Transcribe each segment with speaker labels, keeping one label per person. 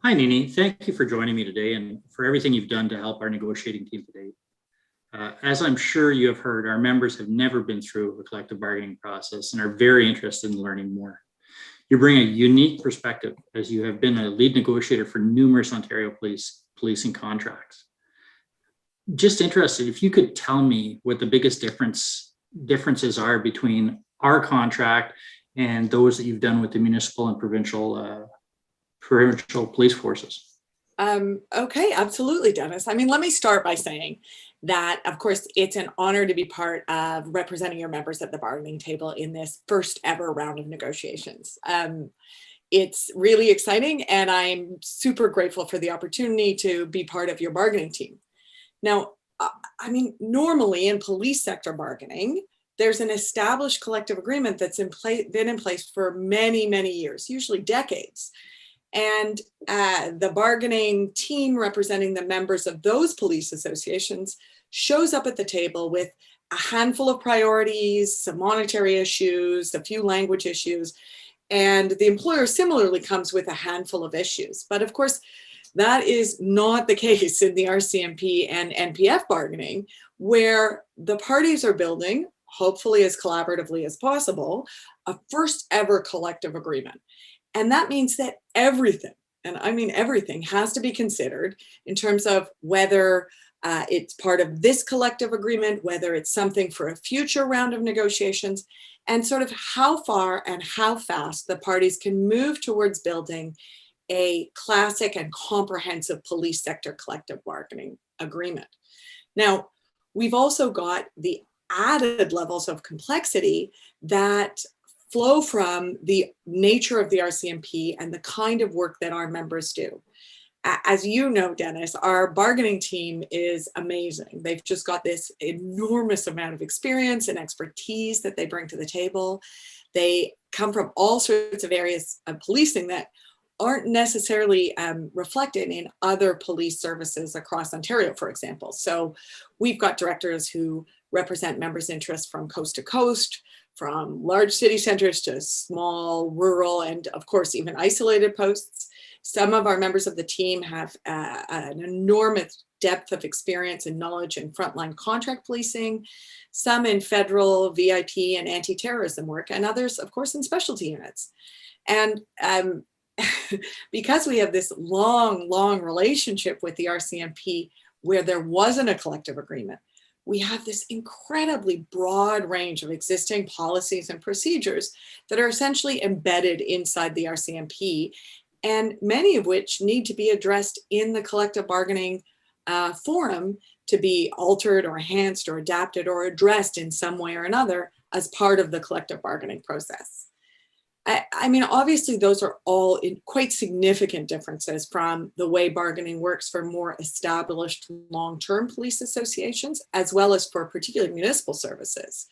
Speaker 1: Hi, Nini. Thank you for joining me today and for everything you've done to help our negotiating team today. As I'm sure you have heard, our members have never been through a collective bargaining process and are very interested in learning more. You bring a unique perspective as you have been a lead negotiator for numerous Ontario policing contracts. Just interested, if you could tell me what the biggest differences are between our contract and those that you've done with the municipal and provincial police forces.
Speaker 2: Okay, absolutely, Dennis. I mean, let me start by saying that, of course, it's an honor to be part of representing your members at the bargaining table in this first ever round of negotiations. It's really exciting, and I'm super grateful for the opportunity to be part of your bargaining team. Now, I mean, normally in police sector bargaining, there's an established collective agreement that's been in place for many, many years, usually decades. And the bargaining team representing the members of those police associations shows up at the table with a handful of priorities, some monetary issues, a few language issues, and the employer similarly comes with a handful of issues. But of course, that is not the case in the RCMP and NPF bargaining, where the parties are building, hopefully as collaboratively as possible, a first ever collective agreement. And that means that everything, and I mean everything, has to be considered in terms of whether it's part of this collective agreement, whether it's something for a future round of negotiations, and sort of how far and how fast the parties can move towards building a classic and comprehensive police sector collective bargaining agreement. Now, we've also got the added levels of complexity that flow from the nature of the RCMP and the kind of work that our members do. As you know, Dennis, our bargaining team is amazing. They've just got this enormous amount of experience and expertise that they bring to the table. They come from all sorts of areas of policing that aren't necessarily reflected in other police services across Ontario, for example. So we've got directors who represent members' interests from coast to coast, from large city centers to small, rural, and of course, even isolated posts. Some of our members of the team have an enormous depth of experience and knowledge in frontline contract policing, some in federal, VIP, and anti-terrorism work, and others, of course, in specialty units. And because we have this long relationship with the RCMP where there wasn't a collective agreement, we have this incredibly broad range of existing policies and procedures that are essentially embedded inside the RCMP, and many of which need to be addressed in the collective bargaining forum to be altered or enhanced or adapted or addressed in some way or another as part of the collective bargaining process. I mean, obviously, those are all quite significant differences from the way bargaining works for more established long-term police associations, as well as for particularly municipal services.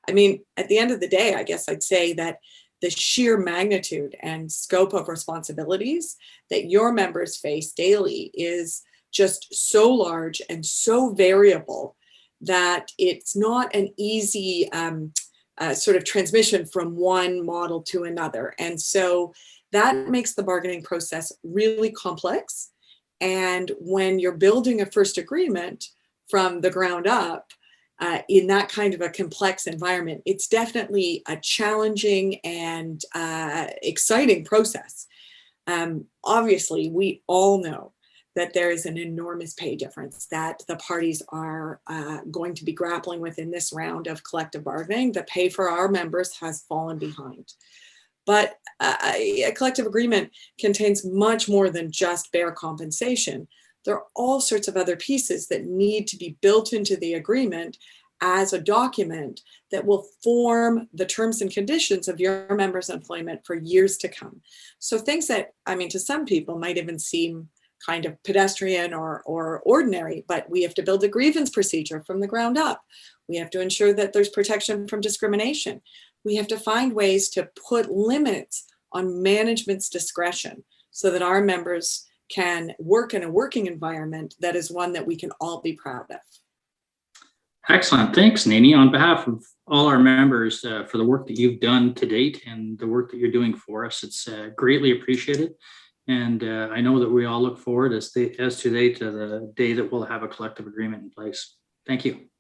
Speaker 2: I mean, at the end of the day, I guess I'd say that the sheer magnitude and scope of responsibilities that your members face daily is just so large and so variable that it's not an easy sort of transmission from one model to another. And so that makes the bargaining process really complex. And when you're building a first agreement from the ground up, in that kind of a complex environment, it's definitely a challenging and exciting process. Obviously, we all know that there is an enormous pay difference that the parties are going to be grappling with in this round of collective bargaining. The pay for our members has fallen behind. But a collective agreement contains much more than just bare compensation. There are all sorts of other pieces that need to be built into the agreement as a document that will form the terms and conditions of your members' employment for years to come. So things that, I mean, to some people might even seem kind of pedestrian or ordinary, but we have to build a grievance procedure from the ground up. We have to ensure that there's protection from discrimination. We have to find ways to put limits on management's discretion so that our members can work in a working environment that is one that we can all be proud of.
Speaker 1: Excellent. Thanks, Nini. On behalf of all our members for the work that you've done to date and the work that you're doing for us, it's greatly appreciated. And I know that we all look forward as today to the day that we'll have a collective agreement in place. Thank you.